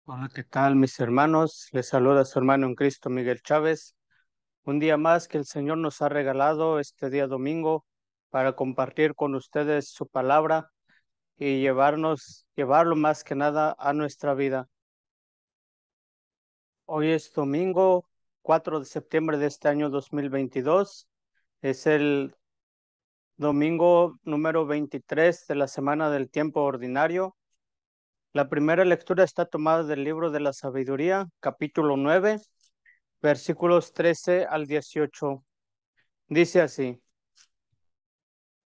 Hola, ¿qué tal, mis hermanos? Les saluda su hermano en Cristo, Miguel Chávez. Un día más que el Señor nos ha regalado este día domingo para compartir con ustedes su palabra y llevarlo más que nada a nuestra vida. Hoy es domingo 4 de septiembre de este año 2022. Es el domingo número 23 de la semana del tiempo ordinario. La primera lectura está tomada del libro de la sabiduría, capítulo 9. Versículos 13 al 18. Dice así: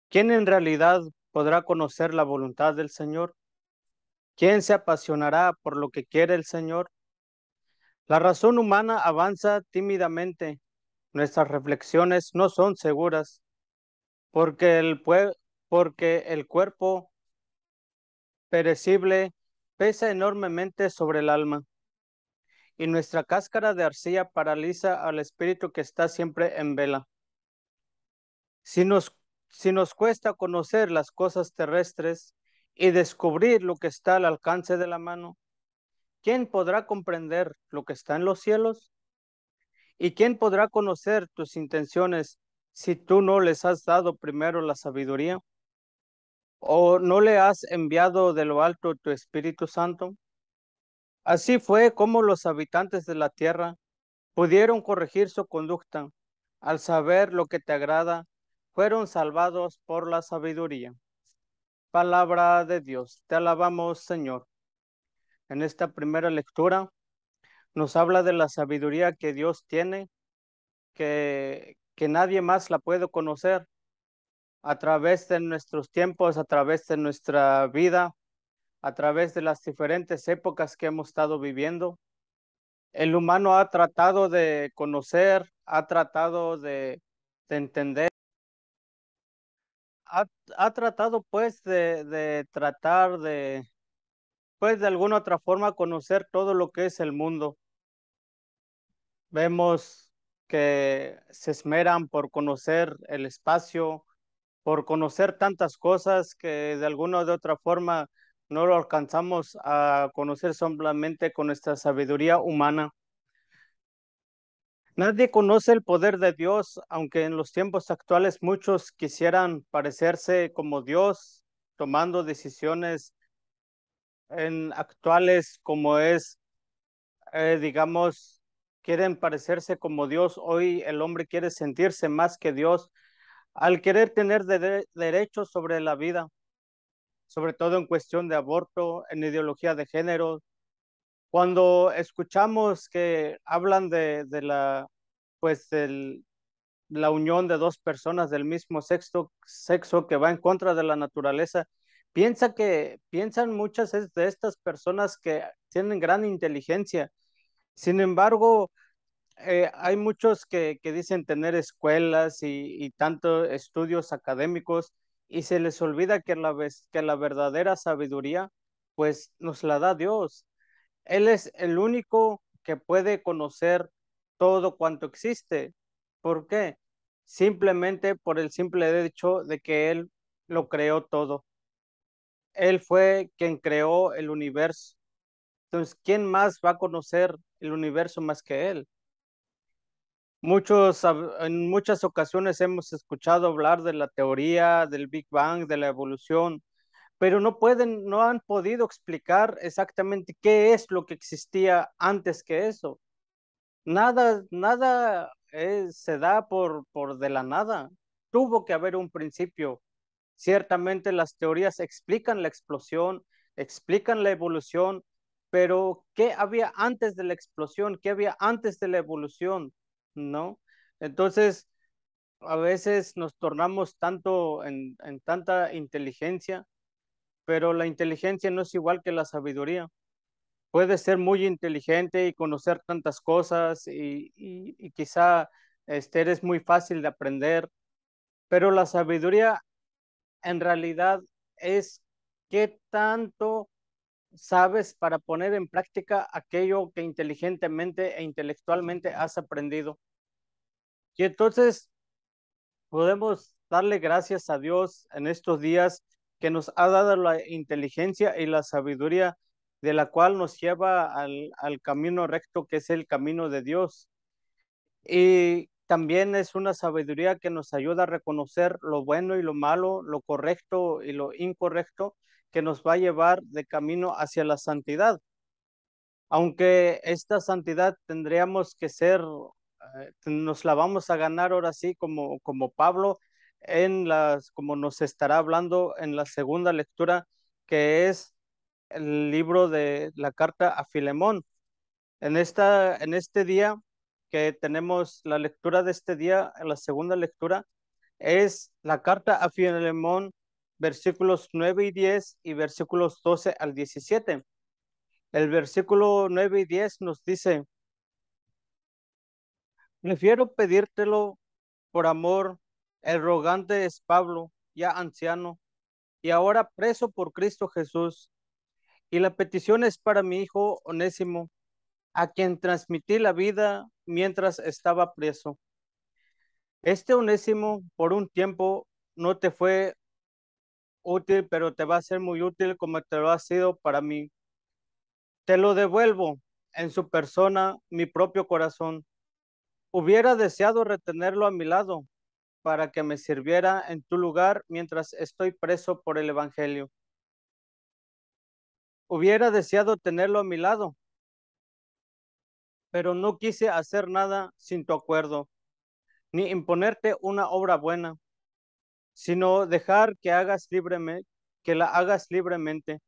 ¿Quién en realidad podrá conocer la voluntad del Señor? ¿Quién se apasionará por lo que quiere el Señor? La razón humana avanza tímidamente. Nuestras reflexiones no son seguras, porque porque el cuerpo perecible pesa enormemente sobre el alma, y nuestra cáscara de arcilla paraliza al espíritu que está siempre en vela. Si nos, si nos cuesta conocer las cosas terrestres y descubrir lo que está al alcance de la mano, ¿quién podrá comprender lo que está en los cielos? ¿Y quién podrá conocer tus intenciones si tú no les has dado primero la sabiduría? ¿O no le has enviado de lo alto tu Espíritu Santo? Así fue como los habitantes de la tierra pudieron corregir su conducta. Al saber lo que te agrada, fueron salvados por la sabiduría. Palabra de Dios, te alabamos, Señor. En esta primera lectura nos habla de la sabiduría que Dios tiene, que nadie más la puede conocer a través de nuestros tiempos, a través de nuestra vida, a través de las diferentes épocas que hemos estado viviendo. El humano ha tratado de conocer, ha tratado de entender, ha, ha tratado pues de tratar de, pues de alguna otra forma conocer todo lo que es el mundo. Vemos que se esmeran por conocer el espacio, por conocer tantas cosas que de alguna o de otra forma no lo alcanzamos a conocer solamente con nuestra sabiduría humana. Nadie conoce el poder de Dios, aunque en los tiempos actuales muchos quisieran parecerse como Dios, tomando decisiones en actuales como es, digamos, quieren parecerse como Dios. Hoy el hombre quiere sentirse más que Dios al querer tener derechos sobre la vida, sobre todo en cuestión de aborto, en ideología de género. Cuando escuchamos que hablan de la, pues, la unión de dos personas del mismo sexo que va en contra de la naturaleza, piensan de estas personas que tienen gran inteligencia. Sin embargo, hay muchos que dicen tener escuelas y tantos estudios académicos y se les olvida que la verdadera sabiduría pues nos la da Dios. Él es el único que puede conocer todo cuanto existe. ¿Por qué? Simplemente por el simple hecho de que Él lo creó todo. Él fue quien creó el universo. Entonces, ¿quién más va a conocer el universo más que Él? En muchas ocasiones hemos escuchado hablar de la teoría del Big Bang, de la evolución, pero no han podido explicar exactamente qué es lo que existía antes que eso. Nada se da por de la nada. Tuvo que haber un principio. Ciertamente las teorías explican la explosión, explican la evolución, pero ¿qué había antes de la explosión? ¿Qué había antes de la evolución? ¿No? Entonces, a veces nos tornamos tanto en tanta inteligencia, pero la inteligencia no es igual que la sabiduría. Puedes ser muy inteligente y conocer tantas cosas y quizá eres muy fácil de aprender, pero la sabiduría en realidad es qué tanto sabes para poner en práctica aquello que inteligentemente e intelectualmente has aprendido. Y entonces podemos darle gracias a Dios en estos días que nos ha dado la inteligencia y la sabiduría de la cual nos lleva al camino recto, que es el camino de Dios. Y también es una sabiduría que nos ayuda a reconocer lo bueno y lo malo, lo correcto y lo incorrecto, que nos va a llevar de camino hacia la santidad. Aunque esta santidad tendríamos que ser, nos la vamos a ganar ahora sí, como Pablo, como nos estará hablando en la segunda lectura, que es el libro de la carta a Filemón. En este día que tenemos la lectura de este día, la segunda lectura, es la carta a Filemón, versículos 9 y 10 y versículos 12 al 17. El versículo 9 y 10 nos dice: prefiero pedírtelo por amor. El rogante es Pablo, ya anciano, y ahora preso por Cristo Jesús. Y la petición es para mi hijo Onésimo, a quien transmití la vida mientras estaba preso. Este Onésimo por un tiempo no te fue útil, pero te va a ser muy útil como te lo ha sido para mí. Te lo devuelvo en su persona, mi propio corazón. Hubiera deseado retenerlo a mi lado para que me sirviera en tu lugar mientras estoy preso por el Evangelio. Hubiera deseado tenerlo a mi lado, pero no quise hacer nada sin tu acuerdo, ni imponerte una obra buena, sino dejar que la hagas libremente.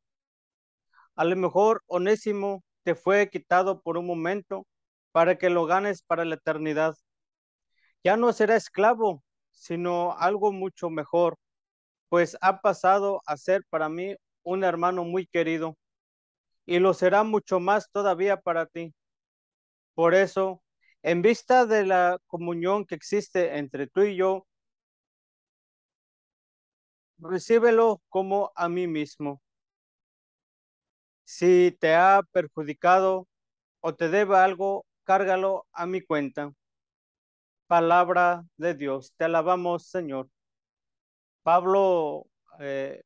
A lo mejor Onésimo te fue quitado por un momento para que lo ganes para la eternidad. Ya no será esclavo, sino algo mucho mejor, pues ha pasado a ser para mí un hermano muy querido y lo será mucho más todavía para ti. Por eso, en vista de la comunión que existe entre tú y yo, recíbelo como a mí mismo. Si te ha perjudicado o te debe algo, cárgalo a mi cuenta. Palabra de Dios. Te alabamos, Señor. Pablo,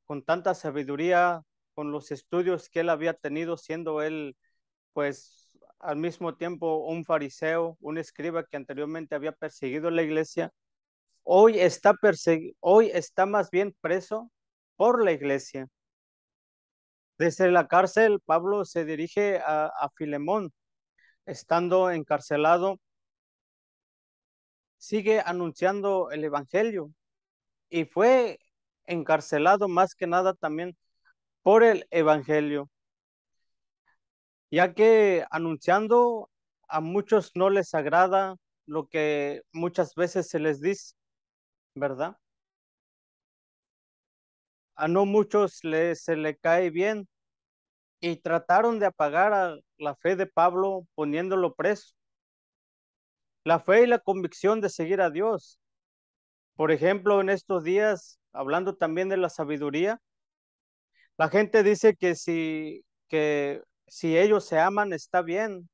con tanta sabiduría, con los estudios que él había tenido, siendo él, pues, al mismo tiempo un fariseo, un escriba que anteriormente había perseguido la iglesia, hoy está más bien preso por la iglesia. Desde la cárcel, Pablo se dirige a Filemón, estando encarcelado, sigue anunciando el evangelio y fue encarcelado más que nada también por el evangelio, ya que anunciando a muchos no les agrada lo que muchas veces se les dice, ¿verdad? A no muchos se le cae bien y trataron de apagar a la fe de Pablo poniéndolo preso. La fe y la convicción de seguir a Dios. Por ejemplo, en estos días, hablando también de la sabiduría, la gente dice que si ellos se aman está bien,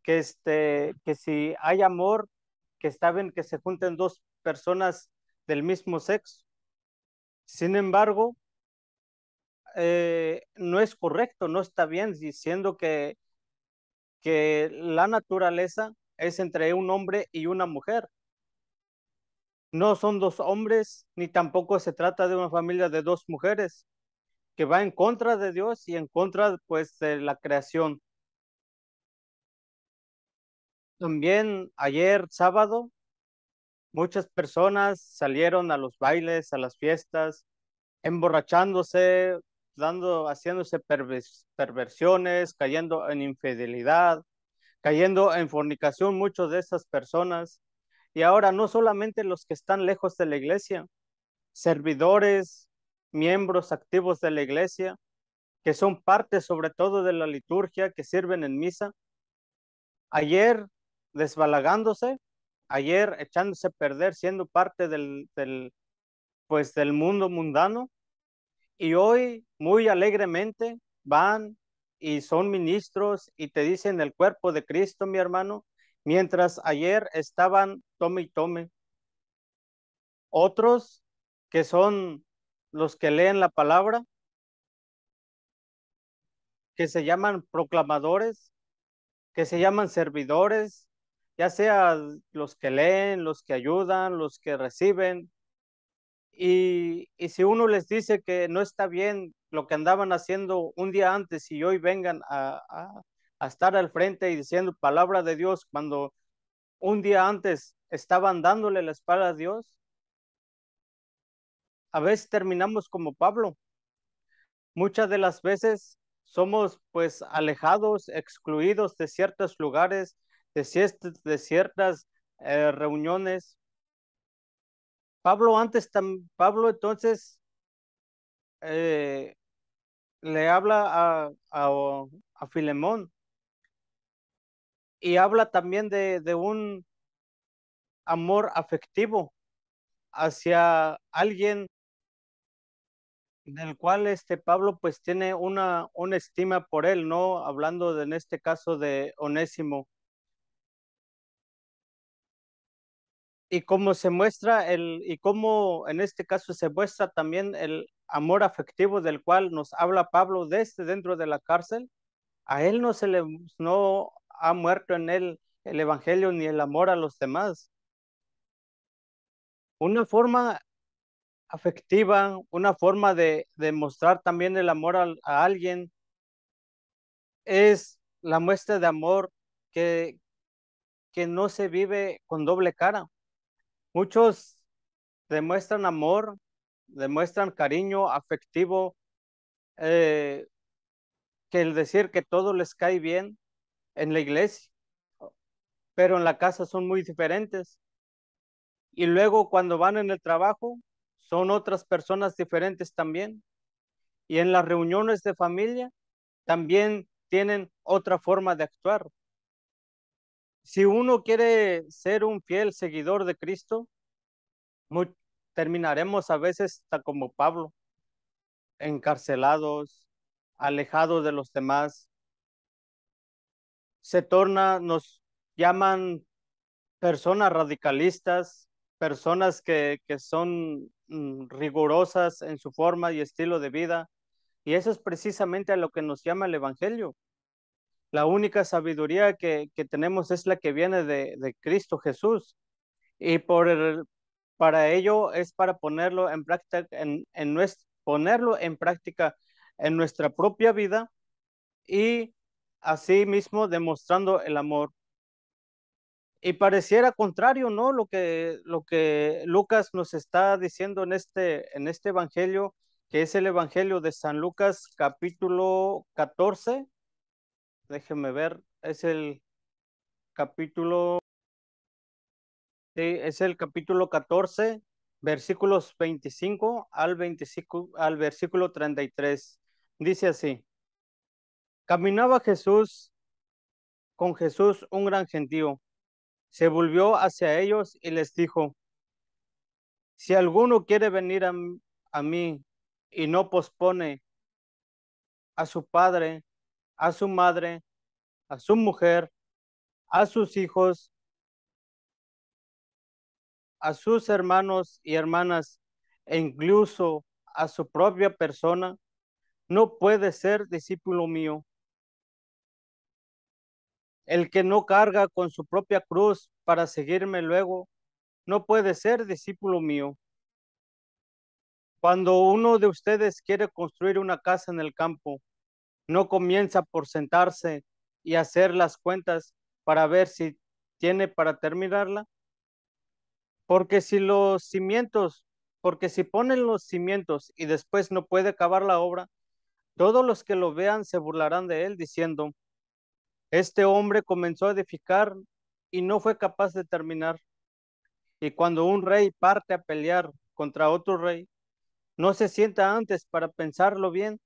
que si hay amor, que está bien que se junten dos personas del mismo sexo. Sin embargo, no es correcto, no está bien, diciendo que la naturaleza es entre un hombre y una mujer. No son dos hombres, ni tampoco se trata de una familia de dos mujeres, que va en contra de Dios y en contra, pues, de la creación. También ayer sábado, muchas personas salieron a los bailes, a las fiestas, emborrachándose, haciéndose perversiones, cayendo en infidelidad, cayendo en fornicación, muchas de esas personas. Y ahora no solamente los que están lejos de la iglesia, servidores, miembros activos de la iglesia, que son parte sobre todo de la liturgia, que sirven en misa, ayer desbalagándose, ayer echándose a perder, siendo parte pues, del mundo mundano, y hoy muy alegremente van y son ministros y te dicen el cuerpo de Cristo, mi hermano, mientras ayer estaban tome y tome. Otros que son los que leen la palabra, que se llaman proclamadores, que se llaman servidores, ya sea los que leen, los que ayudan, los que reciben. Y si uno les dice que no está bien lo que andaban haciendo un día antes y hoy vengan a estar al frente y diciendo palabra de Dios cuando un día antes estaban dándole la espalda a Dios, a veces terminamos como Pablo. Muchas de las veces somos pues alejados, excluidos de ciertos lugares, de ciertas reuniones. Pablo entonces eh, le habla a Filemón y habla también de un amor afectivo hacia alguien del cual Pablo pues tiene una estima por él, ¿no? Hablando en este caso de Onésimo. Y cómo se muestra y cómo en este caso se muestra también el amor afectivo del cual nos habla Pablo desde dentro de la cárcel. A él no ha muerto en él el evangelio ni el amor a los demás. Una forma afectiva, una forma de mostrar también el amor a alguien es la muestra de amor que, que no se vive con doble cara. Muchos demuestran amor, demuestran cariño afectivo, eh, que el decir que todo les cae bien en la iglesia, pero en la casa son muy diferentes. Y luego cuando van en el trabajo, son otras personas diferentes también. Y en las reuniones de familia, también tienen otra forma de actuar. Si uno quiere ser un fiel seguidor de Cristo, muy- terminaremos a veces hasta como Pablo, encarcelados, alejados de los demás. Nos llaman personas radicalistas, personas que son rigurosas en su forma y estilo de vida. Y eso es precisamente a lo que nos llama el Evangelio. La única sabiduría que tenemos es la que viene de Cristo Jesús. Y para ello es para ponerlo en práctica, ponerlo en práctica en nuestra propia vida y así mismo demostrando el amor. Y pareciera contrario, ¿no? Lo que Lucas nos está diciendo en este evangelio, que es el evangelio de San Lucas, capítulo 14. Déjeme ver, es el capítulo, sí, es el capítulo 14, versículos 25 al versículo 33. Dice así: Caminaba con Jesús un gran gentío. Se volvió hacia ellos y les dijo: Si alguno quiere venir a mí y no pospone a su padre, a su madre, a su mujer, a sus hijos, a sus hermanos y hermanas, e incluso a su propia persona, no puede ser discípulo mío. El que no carga con su propia cruz para seguirme luego, no puede ser discípulo mío. Cuando uno de ustedes quiere construir una casa en el campo, no comienza por sentarse y hacer las cuentas para ver si tiene para terminarla, porque si los cimientos, porque si ponen los cimientos y después no puede acabar la obra, todos los que lo vean se burlarán de él diciendo: este hombre comenzó a edificar y no fue capaz de terminar. Y cuando un rey parte a pelear contra otro rey, no se sienta antes para pensarlo bien.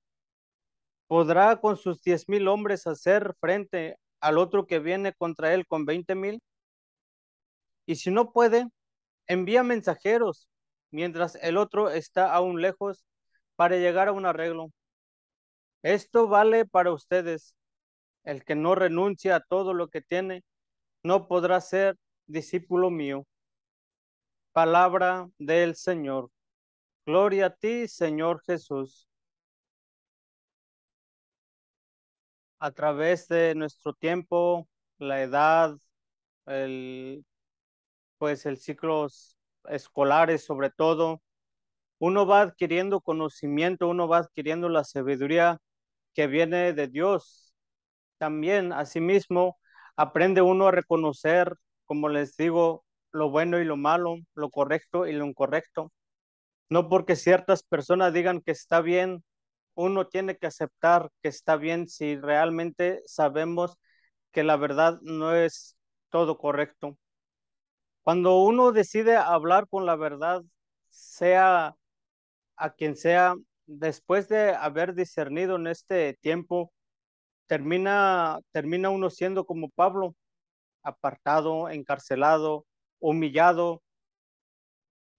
¿Podrá con sus 10,000 hombres hacer frente al otro que viene contra él con 20,000? Y si no puede, envía mensajeros mientras el otro está aún lejos para llegar a un arreglo. Esto vale para ustedes. El que no renuncia a todo lo que tiene no podrá ser discípulo mío. Palabra del Señor. Gloria a ti, Señor Jesús. a través de nuestro tiempo, la edad, el, pues el ciclos escolares sobre todo, uno va adquiriendo conocimiento, uno va adquiriendo la sabiduría que viene de Dios. También, asimismo, aprende uno a reconocer, como les digo, lo bueno y lo malo, lo correcto y lo incorrecto. No porque ciertas personas digan que está bien, uno tiene que aceptar que está bien si realmente sabemos que la verdad no es todo correcto. Cuando uno decide hablar con la verdad, sea a quien sea, después de haber discernido en este tiempo, termina uno siendo como Pablo, apartado, encarcelado, humillado.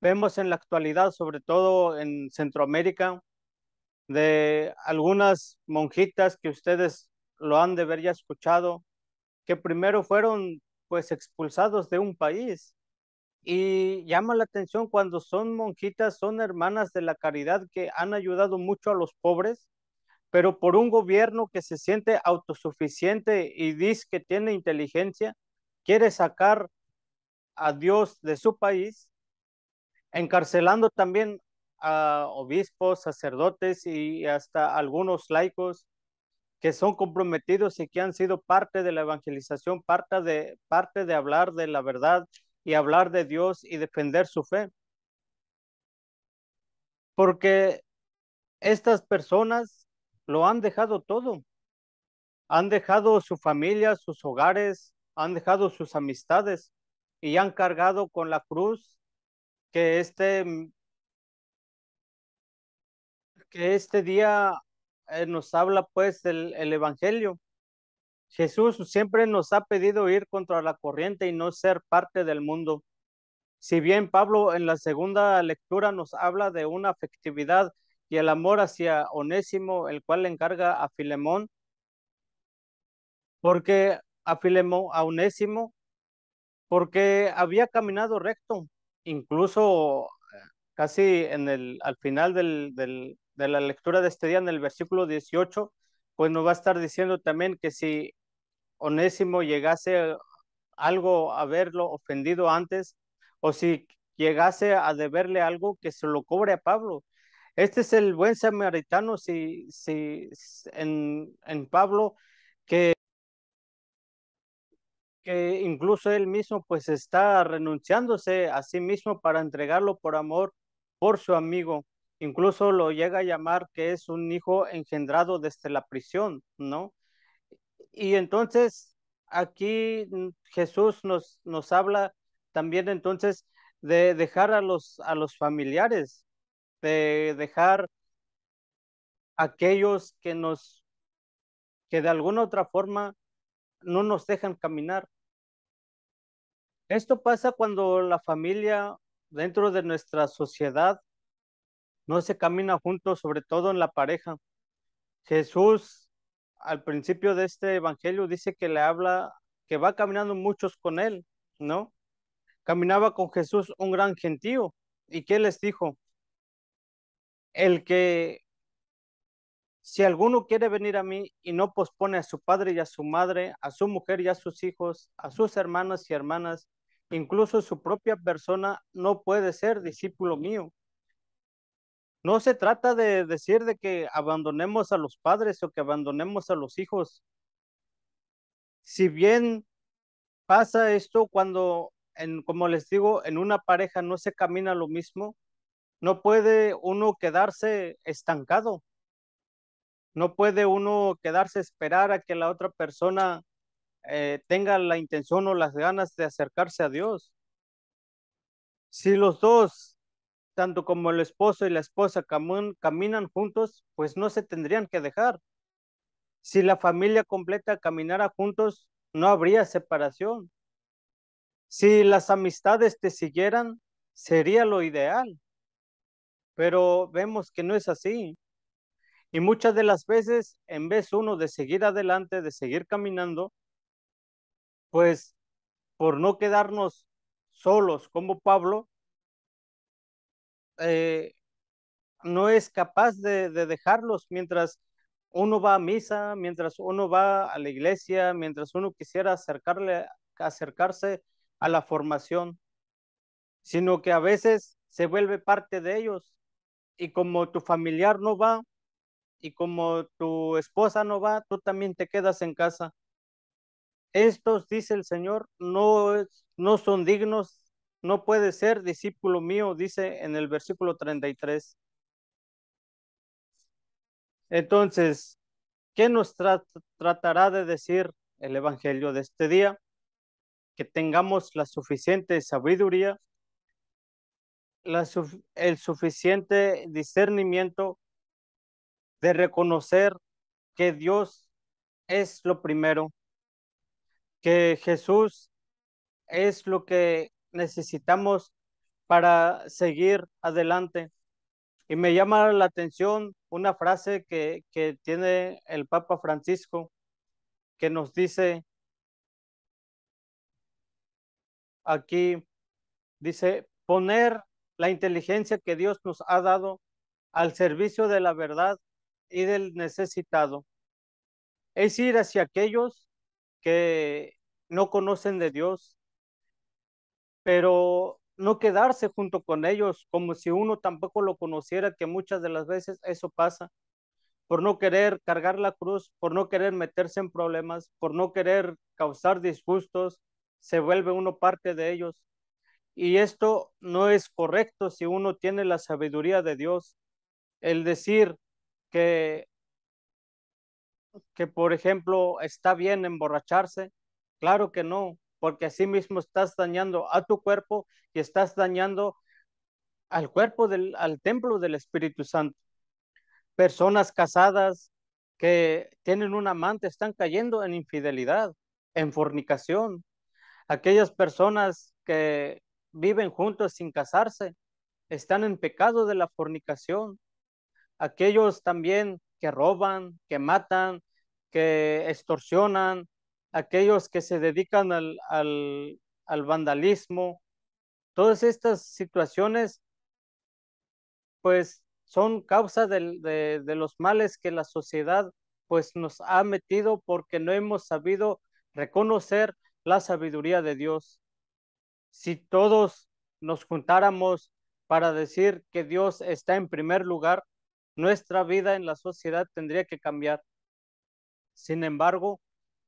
Vemos en la actualidad, sobre todo en Centroamérica, de algunas monjitas que ustedes lo han de ver ya escuchado, que primero fueron pues expulsados de un país. Y llama la atención cuando son monjitas, son hermanas de la caridad que han ayudado mucho a los pobres, pero por un gobierno que se siente autosuficiente y dice que tiene inteligencia, quiere sacar a Dios de su país, encarcelando también a obispos, sacerdotes y hasta algunos laicos que son comprometidos y que han sido parte de la evangelización, parte de hablar de la verdad y hablar de Dios y defender su fe. Porque estas personas lo han dejado todo, han dejado su familia, sus hogares, han dejado sus amistades y han cargado con la cruz que este día nos habla pues el Evangelio. Jesús siempre nos ha pedido ir contra la corriente y no ser parte del mundo. Si bien Pablo en la segunda lectura nos habla de una afectividad y el amor hacia Onésimo, el cual le encarga a Filemón, porque a Onésimo, porque había caminado recto, incluso casi al final de la lectura de este día, en el versículo 18, pues nos va a estar diciendo también que si Onésimo llegase algo a haberlo ofendido antes, o si llegase a deberle algo, que se lo cobre a Pablo. Este es el buen samaritano, si en Pablo, que incluso él mismo pues está renunciándose a sí mismo para entregarlo por amor por su amigo. Incluso lo llega a llamar que es un hijo engendrado desde la prisión, ¿no? Y entonces aquí Jesús nos habla también entonces de dejar a los familiares, de dejar aquellos que de alguna otra forma no nos dejan caminar. Esto pasa cuando la familia dentro de nuestra sociedad no se camina juntos, sobre todo en la pareja. Jesús al principio de este evangelio dice que le habla, que va caminando muchos con él, ¿no? Caminaba con Jesús un gran gentío. ¿Y qué les dijo? El que si alguno quiere venir a mí y no pospone a su padre y a su madre, a su mujer y a sus hijos, a sus hermanos y hermanas, incluso su propia persona, no puede ser discípulo mío. No se trata de decir de que abandonemos a los padres o que abandonemos a los hijos. Si bien pasa esto cuando, como les digo, en una pareja no se camina lo mismo, no puede uno quedarse estancado, no puede uno quedarse a esperar a que la otra persona tenga la intención o las ganas de acercarse a Dios. Si los dos, tanto como el esposo y la esposa, caminan juntos, pues no se tendrían que dejar. Si la familia completa caminara juntos, no habría separación. Si las amistades te siguieran, sería lo ideal, pero vemos que no es así. Y muchas de las veces, en vez uno de seguir adelante, de seguir caminando, pues por no quedarnos solos como Pablo, eh, no es capaz de dejarlos mientras uno va a misa, mientras uno va a la iglesia, mientras uno quisiera acercarse a la formación, sino que a veces se vuelve parte de ellos. Y como tu familiar no va y como tu esposa no va, tú también te quedas en casa. Estos, dice el Señor, no son dignos, no puede ser discípulo mío, dice en el versículo 33. Entonces, ¿qué nos tratará de decir el Evangelio de este día? Que tengamos la suficiente sabiduría, el suficiente discernimiento de reconocer que Dios es lo primero, que Jesús es lo que necesitamos para seguir adelante. Y me llama la atención una frase que tiene el Papa Francisco, que nos dice aquí, dice, poner la inteligencia que Dios nos ha dado al servicio de la verdad y del necesitado. Es ir hacia aquellos que no conocen de Dios, pero no quedarse junto con ellos como si uno tampoco lo conociera, que muchas de las veces eso pasa, por no querer cargar la cruz, por no querer meterse en problemas, por no querer causar disgustos, se vuelve uno parte de ellos. Y esto no es correcto si uno tiene la sabiduría de Dios. El decir que, que por ejemplo, está bien emborracharse, claro que no, porque así mismo estás dañando a tu cuerpo y estás dañando al cuerpo al templo del Espíritu Santo. Personas casadas que tienen un amante están cayendo en infidelidad, en fornicación. Aquellas personas que viven juntos sin casarse están en pecado de la fornicación. Aquellos también que roban, que matan, que extorsionan, aquellos que se dedican al vandalismo. Todas estas situaciones pues son causa de los males que la sociedad pues nos ha metido porque no hemos sabido reconocer la sabiduría de Dios. Si todos nos juntáramos para decir que Dios está en primer lugar, nuestra vida en la sociedad tendría que cambiar. Sin embargo,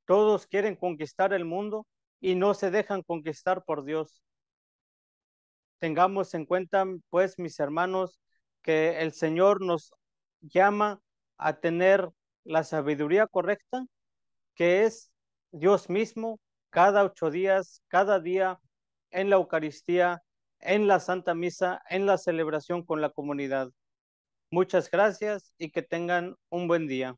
todos quieren conquistar el mundo y no se dejan conquistar por Dios. Tengamos en cuenta, pues, mis hermanos, que el Señor nos llama a tener la sabiduría correcta, que es Dios mismo, cada 8 días, cada día, en la Eucaristía, en la Santa Misa, en la celebración con la comunidad. Muchas gracias y que tengan un buen día.